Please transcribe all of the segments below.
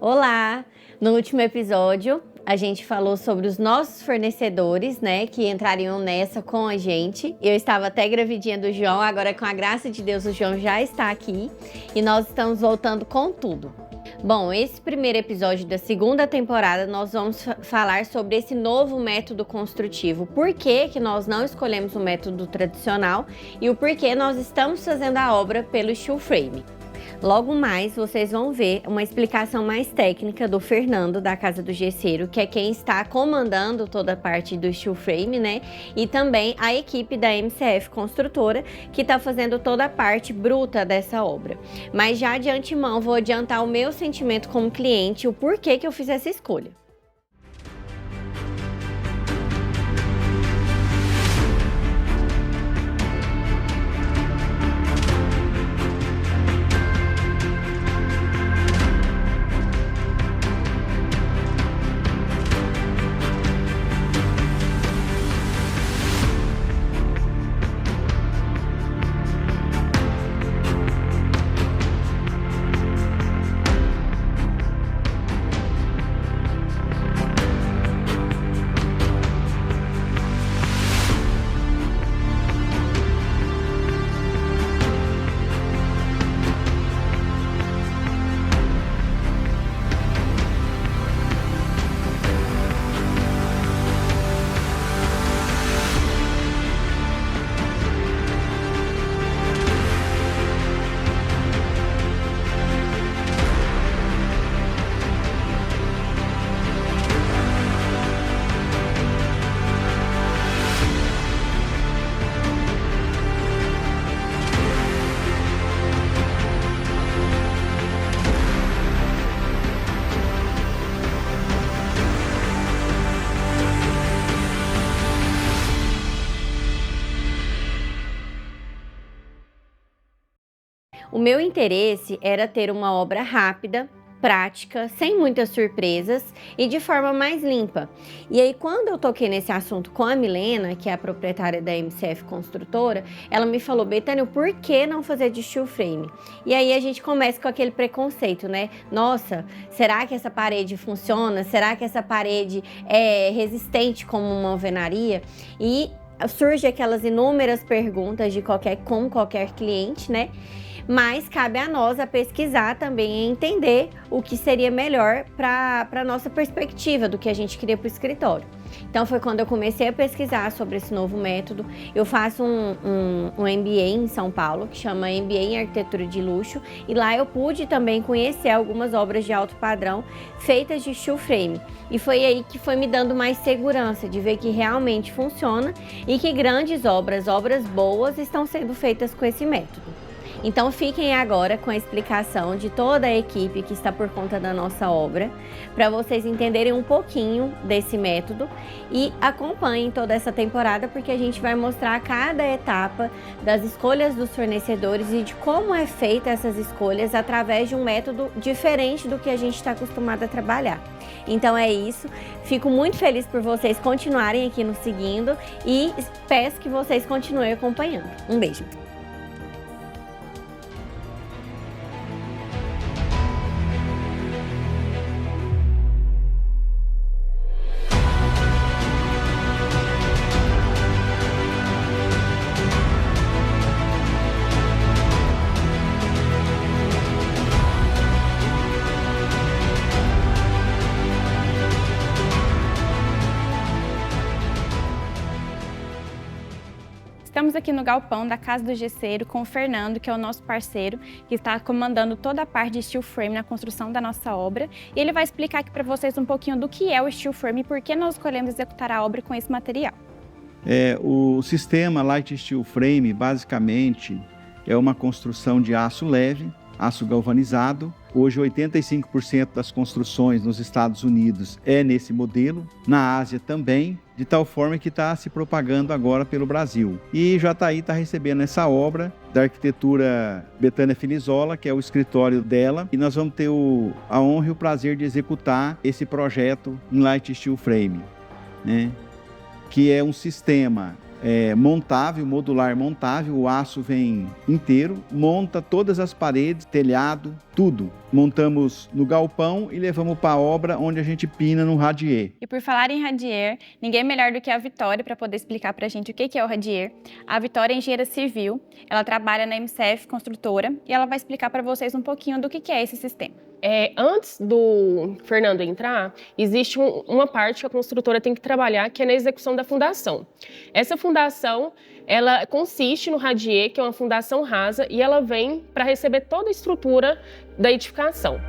Olá! No último episódio, a gente falou sobre os nossos fornecedores, né, que entrariam nessa com a gente. Eu estava até gravidinha do João, agora com a graça de Deus o João já está aqui e nós estamos voltando com tudo. Bom, esse primeiro episódio da segunda temporada nós vamos falar sobre esse novo método construtivo. Por que que nós não escolhemos o método tradicional e o porquê nós estamos fazendo a obra pelo steel frame. Logo mais, vocês vão ver uma explicação mais técnica do Fernando, da Casa do Gesseiro, que é quem está comandando toda a parte do steel frame, né? E também a equipe da MCF Construtora, que está fazendo toda a parte bruta dessa obra. Mas já de antemão, vou adiantar o meu sentimento como cliente, o porquê que eu fiz essa escolha. O meu interesse era ter uma obra rápida, prática, sem muitas surpresas e de forma mais limpa. E aí, quando eu toquei nesse assunto com a Milena, que é a proprietária da MCF Construtora, ela me falou: Betânia, por que não fazer de steel frame? E aí a gente começa com aquele preconceito, né? Nossa, será que essa parede funciona? Será que essa parede é resistente como uma alvenaria? E surge aquelas inúmeras perguntas de qualquer cliente, né? Mas cabe a nós a pesquisar também e entender o que seria melhor para a nossa perspectiva do que a gente queria para o escritório. Então foi quando eu comecei a pesquisar sobre esse novo método. Eu faço um MBA em São Paulo, que chama MBA em Arquitetura de Luxo, e lá eu pude também conhecer algumas obras de alto padrão feitas de steel frame. E foi aí que foi me dando mais segurança de ver que realmente funciona e que grandes obras boas, estão sendo feitas com esse método. Então fiquem agora com a explicação de toda a equipe que está por conta da nossa obra, para vocês entenderem um pouquinho desse método e acompanhem toda essa temporada, porque a gente vai mostrar cada etapa das escolhas dos fornecedores e de como é feita essas escolhas através de um método diferente do que a gente está acostumado a trabalhar. Então é isso, fico muito feliz por vocês continuarem aqui nos seguindo e peço que vocês continuem acompanhando. Um beijo! Estamos aqui no galpão da Casa do Gesseiro com o Fernando, que é o nosso parceiro, que está comandando toda a parte de steel frame na construção da nossa obra. E ele vai explicar aqui para vocês um pouquinho do que é o steel frame e por que nós escolhemos executar a obra com esse material. O sistema Light Steel Frame, basicamente, é uma construção de aço leve, aço galvanizado. Hoje, 85% das construções nos Estados Unidos é nesse modelo, na Ásia também, de tal forma que está se propagando agora pelo Brasil. E Jataí está recebendo essa obra da arquitetura Betânia Filizola, que é o escritório dela, e nós vamos ter a honra e o prazer de executar esse projeto em Light Steel Frame, né? Que é um sistema montável, modular montável, o aço vem inteiro, monta todas as paredes, telhado, tudo. Montamos no galpão e levamos para a obra onde a gente pina no radier. E por falar em radier, ninguém melhor do que a Vitória para poder explicar para a gente o que é o radier. A Vitória é engenheira civil, ela trabalha na MCF Construtora e ela vai explicar para vocês um pouquinho do que é esse sistema. Antes do Fernando entrar, existe uma parte que a construtora tem que trabalhar, que é na execução da fundação. Essa fundação, ela consiste no radier, que é uma fundação rasa, e ela vem para receber toda a estrutura da edificação.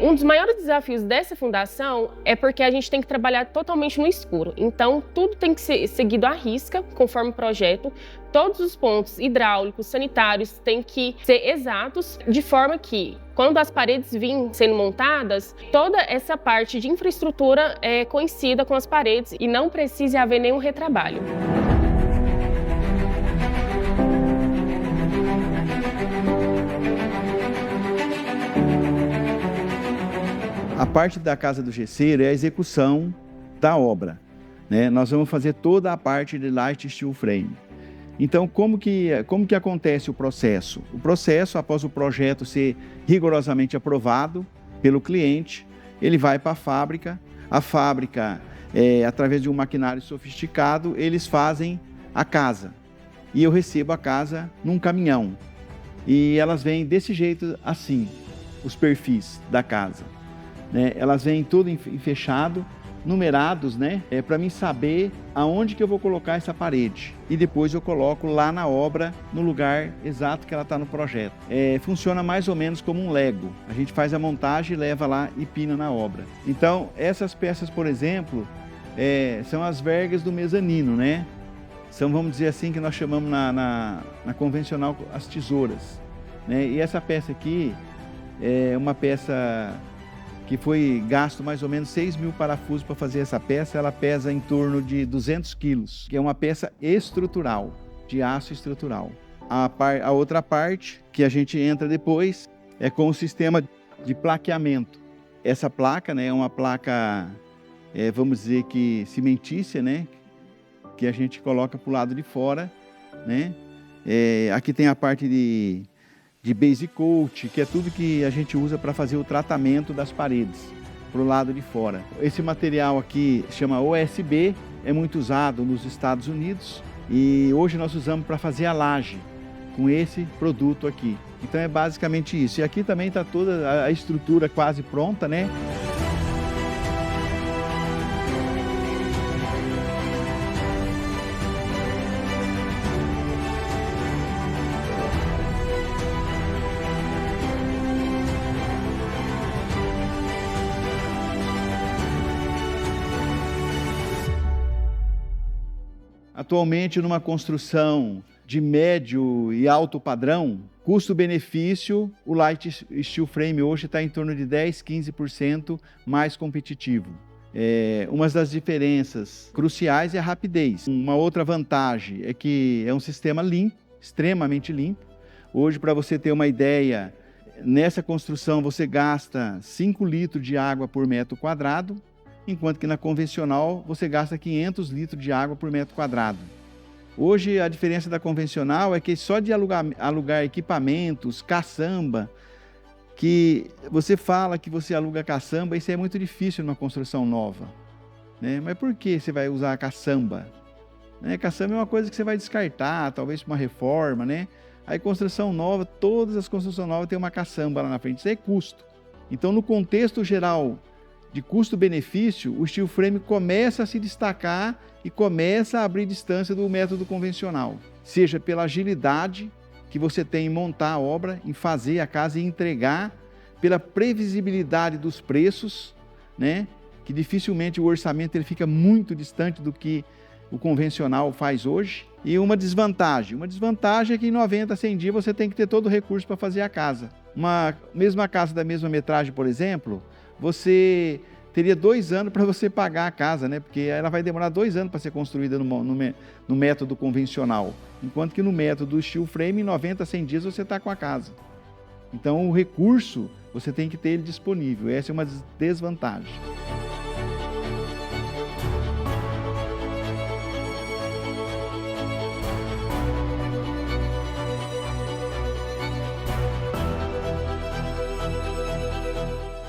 Um dos maiores desafios dessa fundação é porque a gente tem que trabalhar totalmente no escuro. Então, tudo tem que ser seguido à risca, conforme o projeto. Todos os pontos hidráulicos, sanitários têm que ser exatos, de forma que, quando as paredes virem sendo montadas, toda essa parte de infraestrutura coincida com as paredes e não precise haver nenhum retrabalho. A parte da casa do gesseiro é a execução da obra, né? Nós vamos fazer toda a parte de light steel frame. Então, como que acontece o processo? O processo, após o projeto ser rigorosamente aprovado pelo cliente, ele vai para a fábrica. A fábrica, através de um maquinário sofisticado, eles fazem a casa. E eu recebo a casa num caminhão. E elas vêm desse jeito assim, os perfis da casa. Elas vêm tudo em fechado, numerados, para mim saber aonde que eu vou colocar essa parede. E depois eu coloco lá na obra, no lugar exato que ela está no projeto. Funciona mais ou menos como um Lego. A gente faz a montagem, leva lá e pina na obra. Então, essas peças, por exemplo, são as vergas do mezanino, São, vamos dizer assim, que nós chamamos na convencional as tesouras. E essa peça aqui é uma peça que foi gasto mais ou menos 6.000 parafusos para fazer essa peça. Ela pesa em torno de 200 quilos, que é uma peça estrutural, de aço estrutural. A outra parte, que a gente entra depois, é com o sistema de plaqueamento. Essa placa é uma placa, vamos dizer que cimentícia, que a gente coloca para o lado de fora. Aqui tem a parte de base coat, que é tudo que a gente usa para fazer o tratamento das paredes, para o lado de fora. Esse material aqui chama OSB, é muito usado nos Estados Unidos e hoje nós usamos para fazer a laje com esse produto aqui. Então é basicamente isso. E aqui também está toda a estrutura quase pronta, Atualmente, numa construção de médio e alto padrão, custo-benefício, o light steel frame hoje está em torno de 10, 15% mais competitivo. Uma das diferenças cruciais é a rapidez. Uma outra vantagem é que é um sistema limpo, extremamente limpo. Hoje, para você ter uma ideia, nessa construção você gasta 5 litros de água por metro quadrado, enquanto que na convencional você gasta 500 litros de água por metro quadrado. Hoje a diferença da convencional é que só de alugar equipamentos, caçamba, que você fala que você aluga caçamba, isso é muito difícil numa construção nova. Mas por que você vai usar a caçamba? Caçamba é uma coisa que você vai descartar, talvez para uma reforma. Aí construção nova, todas as construções novas têm uma caçamba lá na frente, isso é custo. Então no contexto geral de custo-benefício, o steel frame começa a se destacar e começa a abrir distância do método convencional. Seja pela agilidade que você tem em montar a obra, em fazer a casa e entregar, pela previsibilidade dos preços, que dificilmente o orçamento ele fica muito distante do que o convencional faz hoje. E uma desvantagem é que em 90, 100 dias você tem que ter todo o recurso para fazer a casa. Uma mesma casa da mesma metragem, por exemplo, você teria 2 anos para você pagar a casa, porque ela vai demorar 2 anos para ser construída no método convencional, enquanto que no método steel frame, em 90, 100 dias você está com a casa. Então, o recurso, você tem que ter ele disponível. Essa é uma desvantagem.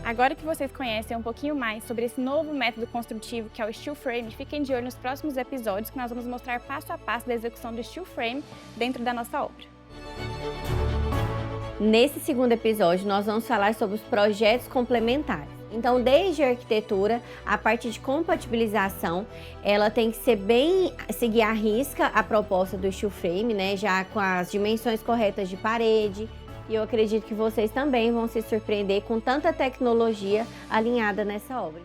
Agora que vocês conhecem um pouquinho mais sobre esse novo método construtivo que é o steel frame, fiquem de olho nos próximos episódios que nós vamos mostrar passo a passo da execução do steel frame dentro da nossa obra. Nesse segundo episódio, nós vamos falar sobre os projetos complementares. Então, desde a arquitetura, a parte de compatibilização, ela tem que seguir à risca a proposta do steel frame, né? Já com as dimensões corretas de parede. E eu acredito que vocês também vão se surpreender com tanta tecnologia alinhada nessa obra.